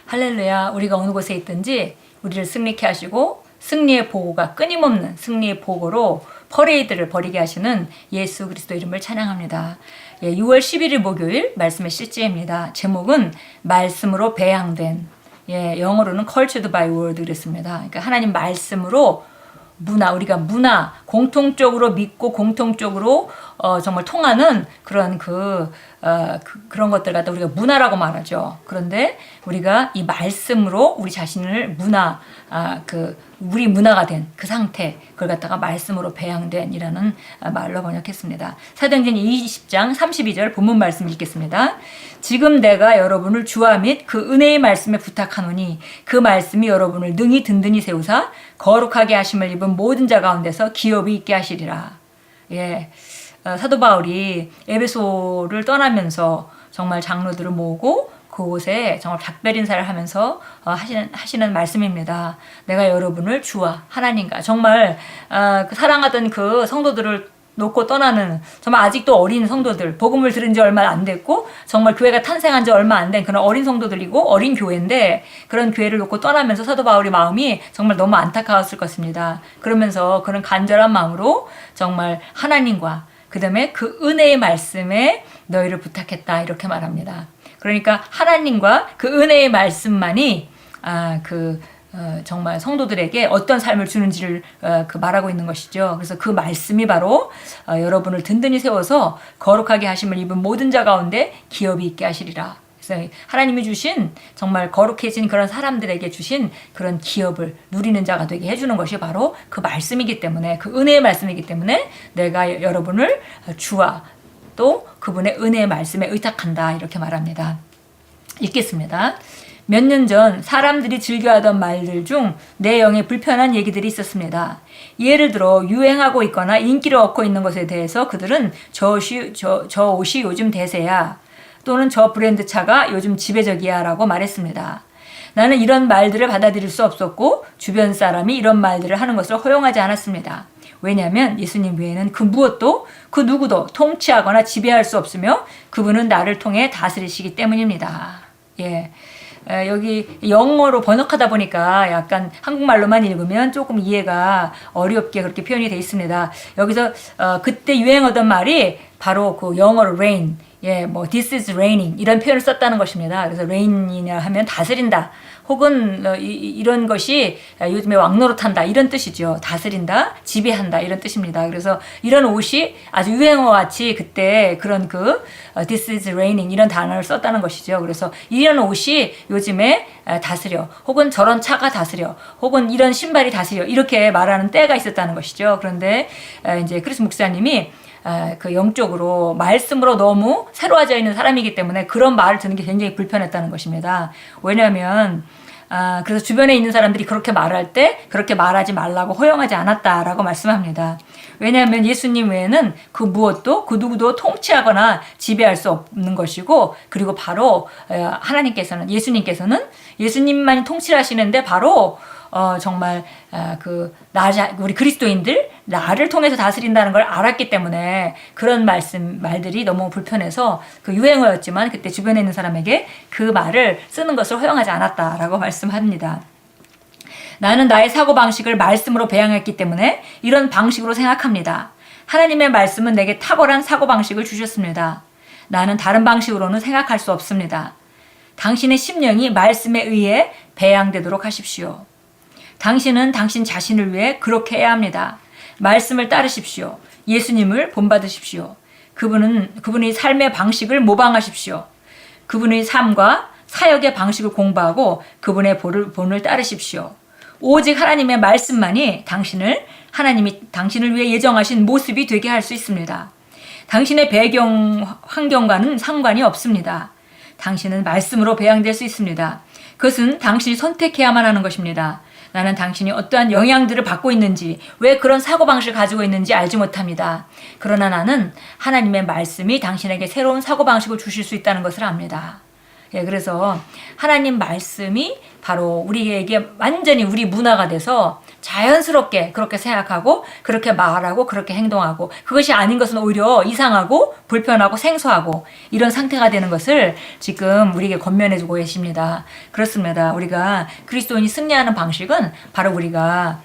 할렐루야. 우리가 어느 곳에 있든지 우리를 승리케 하시고 승리의 보고가 끊임없는 승리의 보고로 퍼레이드를 벌이게 하시는 예수 그리스도 이름을 찬양합니다. 6월 11일 목요일 말씀의 실제입니다. 제목은 말씀으로 배양된, 영어로는 cultured by word 그랬습니다. 그러니까 하나님 말씀으로 우리가 문화, 공통적으로 믿고 공통적으로 정말 통하는 그런 그런 것들 갖다 우리가 문화라고 말하죠. 그런데 우리가 이 말씀으로 우리 자신을 우리 문화가 된 그 상태, 그걸 갖다가 말씀으로 배양된이라는 말로 번역했습니다. 사도행전 20장 32절 본문 말씀 읽겠습니다. 지금 내가 여러분을 주와 및 그 은혜의 말씀에 부탁하노니 그 말씀이 여러분을 능히 든든히 세우사 거룩하게 하심을 입은 모든 자 가운데서 기업이 있게 하시리라. 사도 바울이 에베소를 떠나면서 정말 장로들을 모으고 그곳에 정말 작별 인사를 하면서 하시는 말씀입니다. 내가 여러분을 주와 하나님과 정말 사랑하던 그 성도들을 놓고 떠나는 정말 아직도 어린 성도들, 복음을 들은 지 얼마 안 됐고 정말 교회가 탄생한 지 얼마 안 된 그런 어린 성도들이고 어린 교회인데 그런 교회를 놓고 떠나면서 사도 바울의 마음이 정말 너무 안타까웠을 것입니다. 그러면서 그런 간절한 마음으로 정말 하나님과 그 다음에 그 은혜의 말씀에 너희를 부탁했다 이렇게 말합니다. 그러니까 하나님과 그 은혜의 말씀만이 정말 성도들에게 어떤 삶을 주는지를 말하고 있는 것이죠. 그래서 그 말씀이 바로 여러분을 든든히 세워서 거룩하게 하심을 입은 모든 자 가운데 기업이 있게 하시리라. 그래서 하나님이 주신 정말 거룩해진 그런 사람들에게 주신 그런 기업을 누리는 자가 되게 해주는 것이 바로 그 말씀이기 때문에, 그 은혜의 말씀이기 때문에 내가 여러분을 주와 또 그분의 은혜의 말씀에 의탁한다 이렇게 말합니다. 읽겠습니다. 몇 년 전 사람들이 즐겨하던 말들 중 내 영에 불편한 얘기들이 있었습니다. 예를 들어 유행하고 있거나 인기를 얻고 있는 것에 대해서 그들은 저 옷이 요즘 대세야 또는 저 브랜드 차가 요즘 지배적이야 라고 말했습니다. 나는 이런 말들을 받아들일 수 없었고 주변 사람이 이런 말들을 하는 것을 허용하지 않았습니다. 왜냐하면 예수님 외에는 그 무엇도 그 누구도 통치하거나 지배할 수 없으며 그분은 나를 통해 다스리시기 때문입니다. 여기 영어로 번역하다 보니까 약간 한국말로만 읽으면 조금 이해가 어렵게 그렇게 표현이 되어 있습니다. 여기서 그때 유행하던 말이 바로 그 영어로 reign, this is reigning 이런 표현을 썼다는 것입니다. 그래서 reign이냐 하면 다스린다. 혹은 이런 것이 요즘에 왕노릇한다 이런 뜻이죠. 다스린다, 지배한다 이런 뜻입니다. 그래서 이런 옷이 아주 유행어 같이 그때 그런 this is reigning 이런 단어를 썼다는 것이죠. 그래서 이런 옷이 요즘에 다스려, 혹은 저런 차가 다스려, 혹은 이런 신발이 다스려 이렇게 말하는 때가 있었다는 것이죠. 그런데 이제 크리스 목사님이 그 영적으로 말씀으로 너무 새로워져 있는 사람이기 때문에 그런 말을 듣는 게 굉장히 불편했다는 것입니다. 왜냐하면 그래서 주변에 있는 사람들이 그렇게 말할 때 그렇게 말하지 말라고 허용하지 않았다라고 말씀합니다. 왜냐하면 예수님 외에는 그 무엇도 그 누구도 통치하거나 지배할 수 없는 것이고, 그리고 바로 하나님께서는, 예수님께서는 예수님만이 통치를 하시는데 바로 정말 우리 그리스도인들 나를 통해서 다스린다는 걸 알았기 때문에 그런 말들이 너무 불편해서 그 유행어였지만 그때 주변에 있는 사람에게 그 말을 쓰는 것을 허용하지 않았다라고 말씀합니다. 나는 나의 사고방식을 말씀으로 배양했기 때문에 이런 방식으로 생각합니다. 하나님의 말씀은 내게 탁월한 사고방식을 주셨습니다. 나는 다른 방식으로는 생각할 수 없습니다. 당신의 심령이 말씀에 의해 배양되도록 하십시오. 당신은 당신 자신을 위해 그렇게 해야 합니다. 말씀을 따르십시오. 예수님을 본받으십시오. 그분의 삶의 방식을 모방하십시오. 그분의 삶과 사역의 방식을 공부하고 그분의 본을 따르십시오. 오직 하나님의 말씀만이 하나님이 당신을 위해 예정하신 모습이 되게 할 수 있습니다. 당신의 배경 환경과는 상관이 없습니다. 당신은 말씀으로 배양될 수 있습니다. 그것은 당신이 선택해야만 하는 것입니다. 나는 당신이 어떠한 영향들을 받고 있는지, 왜 그런 사고방식을 가지고 있는지 알지 못합니다. 그러나 나는 하나님의 말씀이 당신에게 새로운 사고방식을 주실 수 있다는 것을 압니다. 그래서 하나님 말씀이 바로 우리에게 완전히 우리 문화가 돼서 자연스럽게 그렇게 생각하고 그렇게 말하고 그렇게 행동하고 그것이 아닌 것은 오히려 이상하고 불편하고 생소하고 이런 상태가 되는 것을 지금 우리에게 권면해 주고 계십니다. 그렇습니다. 우리가 그리스도인이 승리하는 방식은 바로 우리가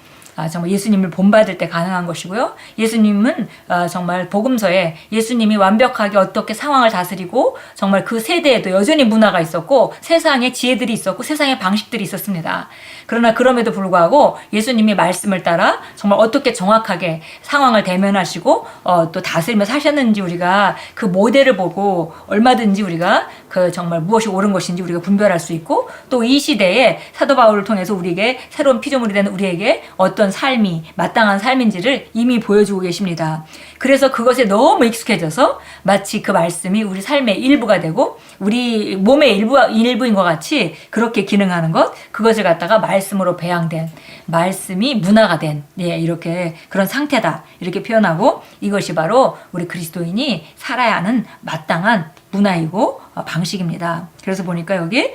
정말 예수님을 본받을 때 가능한 것이고요. 예수님은 정말 복음서에 예수님이 완벽하게 어떻게 상황을 다스리고 정말 그 세대에도 여전히 문화가 있었고 세상에 지혜들이 있었고 세상의 방식들이 있었습니다. 그러나 그럼에도 불구하고 예수님이 말씀을 따라 정말 어떻게 정확하게 상황을 대면하시고 또 다스리며 사셨는지 우리가 그 모델을 보고 얼마든지 우리가 그 정말 무엇이 옳은 것인지 우리가 분별할 수 있고 또 이 시대에 사도 바울을 통해서 우리에게 새로운 피조물이 되는 우리에게 어떤 삶이 마땅한 삶인지를 이미 보여주고 계십니다. 그래서 그것에 너무 익숙해져서 마치 그 말씀이 우리 삶의 일부가 되고 우리 몸의 일부인 것 같이 그렇게 기능하는 것, 그것을 갖다가 말씀으로 배양된, 말씀이 문화가 된, 이렇게 그런 상태다 이렇게 표현하고, 이것이 바로 우리 그리스도인이 살아야 하는 마땅한 문화이고 방식입니다. 그래서 보니까 여기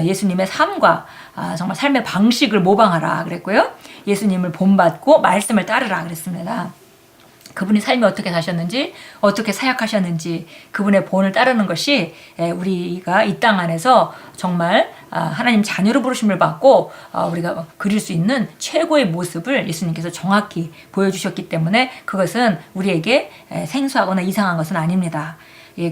예수님의 삶과 정말 삶의 방식을 모방하라 그랬고요. 예수님을 본받고 말씀을 따르라 그랬습니다. 그분이 삶이 어떻게 사셨는지, 어떻게 사역하셨는지 그분의 본을 따르는 것이 우리가 이 땅 안에서 정말 하나님 자녀로 부르심을 받고 우리가 그릴 수 있는 최고의 모습을 예수님께서 정확히 보여주셨기 때문에 그것은 우리에게 생소하거나 이상한 것은 아닙니다.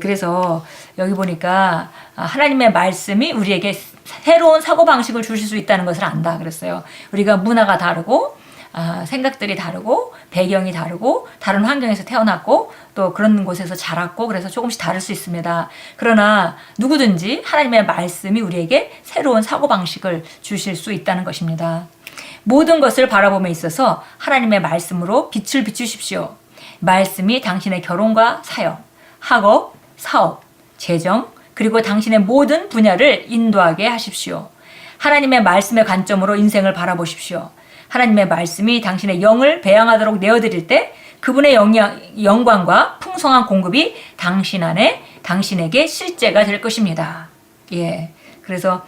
그래서 여기 보니까 하나님의 말씀이 우리에게 새로운 사고방식을 주실 수 있다는 것을 안다 그랬어요. 우리가 문화가 다르고 생각들이 다르고 배경이 다르고 다른 환경에서 태어났고 또 그런 곳에서 자랐고 그래서 조금씩 다를 수 있습니다. 그러나 누구든지 하나님의 말씀이 우리에게 새로운 사고방식을 주실 수 있다는 것입니다. 모든 것을 바라봄에 있어서 하나님의 말씀으로 빛을 비추십시오. 말씀이 당신의 결혼과 사역, 학업, 사업, 재정, 그리고 당신의 모든 분야를 인도하게 하십시오. 하나님의 말씀의 관점으로 인생을 바라보십시오. 하나님의 말씀이 당신의 영을 배양하도록 내어드릴 때 그분의 영광과 풍성한 공급이 당신 안에 당신에게 실제가 될 것입니다. 그래서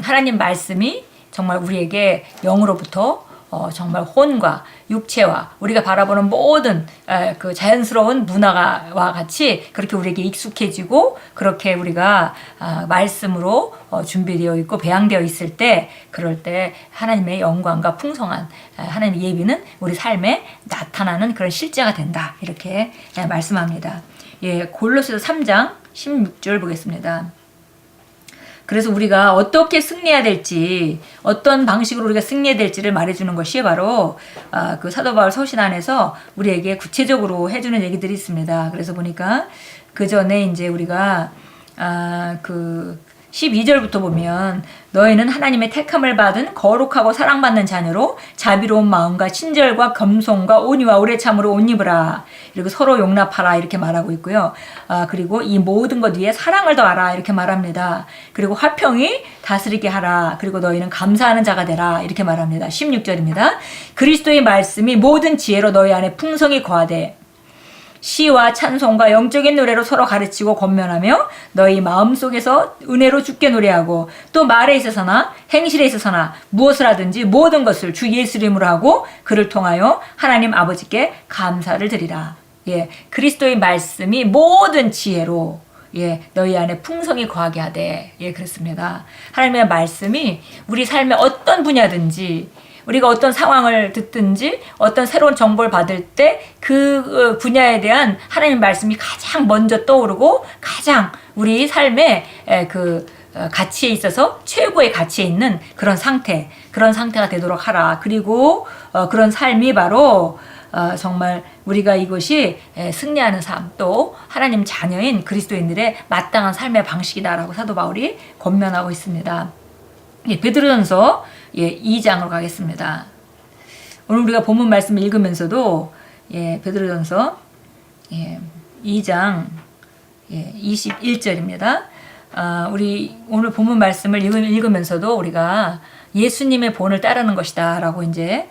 하나님 말씀이 정말 우리에게 영으로부터 정말 혼과 육체와 우리가 바라보는 모든 그 자연스러운 문화와 같이 그렇게 우리에게 익숙해지고 그렇게 우리가 말씀으로 준비되어 있고 배양되어 있을 때 그럴 때 하나님의 영광과 풍성한 하나님의 예비는 우리 삶에 나타나는 그런 실제가 된다. 이렇게 말씀합니다. 골로새서 3장 16절 보겠습니다. 그래서 우리가 어떻게 승리해야 될지, 어떤 방식으로 우리가 승리해야 될지를 말해주는 것이 바로 그 사도 바울 서신 안에서 우리에게 구체적으로 해주는 얘기들이 있습니다. 그래서 보니까 그 전에 이제 우리가 그 12절부터 보면 너희는 하나님의 택함을 받은 거룩하고 사랑받는 자녀로 자비로운 마음과 친절과 겸손과 온유와 오래 참으로 옷 입으라. 그리고 서로 용납하라 이렇게 말하고 있고요. 그리고 이 모든 것 위에 사랑을 더하라 이렇게 말합니다. 그리고 화평이 다스리게 하라. 그리고 너희는 감사하는 자가 되라 이렇게 말합니다. 16절입니다. 그리스도의 말씀이 모든 지혜로 너희 안에 풍성히 거하되 시와 찬송과 영적인 노래로 서로 가르치고 권면하며 너희 마음속에서 은혜로 주께 노래하고 또 말에 있어서나 행실에 있어서나 무엇을 하든지 모든 것을 주 예수 이름으로 하고 그를 통하여 하나님 아버지께 감사를 드리라. 그리스도의 말씀이 모든 지혜로 너희 안에 풍성히 거하게 하되 그렇습니다. 하나님의 말씀이 우리 삶의 어떤 분야든지 우리가 어떤 상황을 듣든지 어떤 새로운 정보를 받을 때 그 분야에 대한 하나님의 말씀이 가장 먼저 떠오르고 가장 우리 삶의 그 가치에 있어서 최고의 가치에 있는 그런 상태가 되도록 하라. 그리고 그런 삶이 바로 정말 우리가 이것이 승리하는 삶, 또 하나님 자녀인 그리스도인들의 마땅한 삶의 방식이다라고 사도 바울이 권면하고 있습니다. 베드로전서 2장으로 가겠습니다. 오늘 우리가 본문 말씀을 읽으면서도 베드로전서 2장 21절입니다. 우리 오늘 본문 말씀을 읽으면서도 우리가 예수님의 본을 따르는 것이다 라고 이제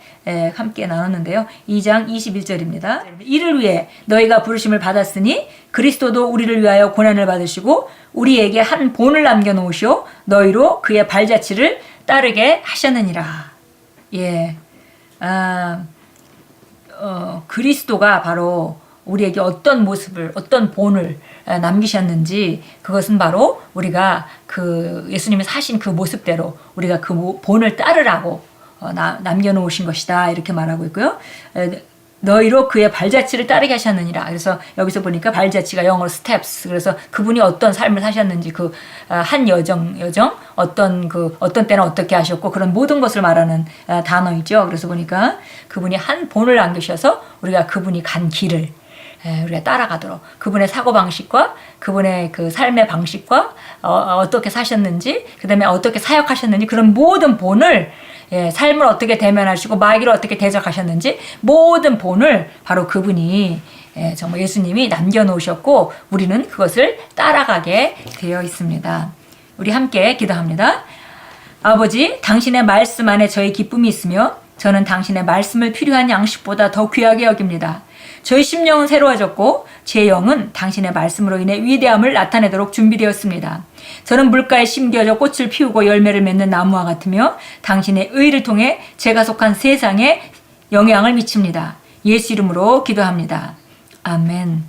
함께 나눴는데요. 2장 21절입니다. 이를 위해 너희가 부르심을 받았으니 그리스도도 우리를 위하여 고난을 받으시고 우리에게 한 본을 남겨놓으시오 너희로 그의 발자취를 따르게 하셨느니라. 그리스도가 바로 우리에게 어떤 모습을, 어떤 본을 남기셨는지, 그것은 바로 우리가 그 예수님이 사신 그 모습대로 우리가 그 본을 따르라고 남겨놓으신 것이다, 이렇게 말하고 있고요. 너희로 그의 발자취를 따르게 하셨느니라. 그래서 여기서 보니까 발자취가 영어로 steps. 그래서 그분이 어떤 삶을 사셨는지, 그 한 여정 어떤 때는 어떻게 하셨고, 그런 모든 것을 말하는 단어이죠. 그래서 보니까 그분이 한 본을 남기셔서 우리가 그분이 간 길을 우리가 따라가도록, 그분의 사고방식과 그분의 그 삶의 방식과 어떻게 사셨는지, 그 다음에 어떻게 사역하셨는지, 그런 모든 본을, 삶을 어떻게 대면하시고 마귀를 어떻게 대적하셨는지 모든 본을 바로 그분이, 정말 예수님이 남겨놓으셨고 우리는 그것을 따라가게 되어 있습니다. 우리 함께 기도합니다. 아버지, 당신의 말씀 안에 저의 기쁨이 있으며 저는 당신의 말씀을 필요한 양식보다 더 귀하게 여깁니다. 저희 심령은 새로워졌고 제 영은 당신의 말씀으로 인해 위대함을 나타내도록 준비되었습니다. 저는 물가에 심겨져 꽃을 피우고 열매를 맺는 나무와 같으며 당신의 의를 통해 제가 속한 세상에 영향을 미칩니다. 예수 이름으로 기도합니다. 아멘.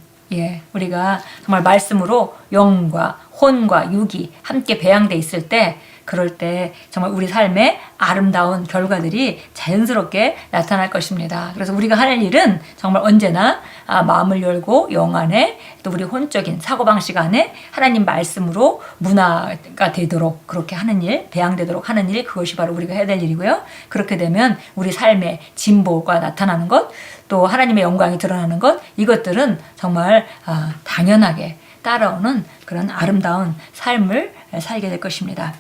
우리가 정말 말씀으로 영과 혼과 육이 함께 배양돼 있을 때, 그럴 때 정말 우리 삶에 아름다운 결과들이 자연스럽게 나타날 것입니다. 그래서 우리가 하는 일은 정말 언제나 마음을 열고 영 안에, 또 우리 혼적인 사고방식 안에 하나님 말씀으로 문화가 되도록, 그렇게 하는 일, 배양되도록 하는 일, 그것이 바로 우리가 해야 될 일이고요. 그렇게 되면 우리 삶의 진보가 나타나는 것, 또 하나님의 영광이 드러나는 것, 이것들은 정말 당연하게 따라오는 그런 아름다운 삶을 살게 될 것입니다.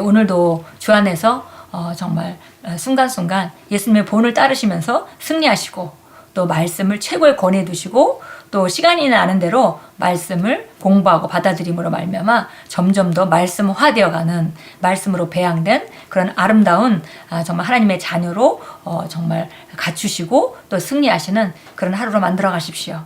오늘도 주 안에서 정말 순간순간 예수님의 본을 따르시면서 승리하시고, 또 말씀을 최고의 권위에 두시고, 또 시간이 나는 대로 말씀을 공부하고 받아들임으로 말미암아 점점 더 말씀화되어가는, 말씀으로 배양된 그런 아름다운 정말 하나님의 자녀로 정말 갖추시고 또 승리하시는 그런 하루로 만들어 가십시오.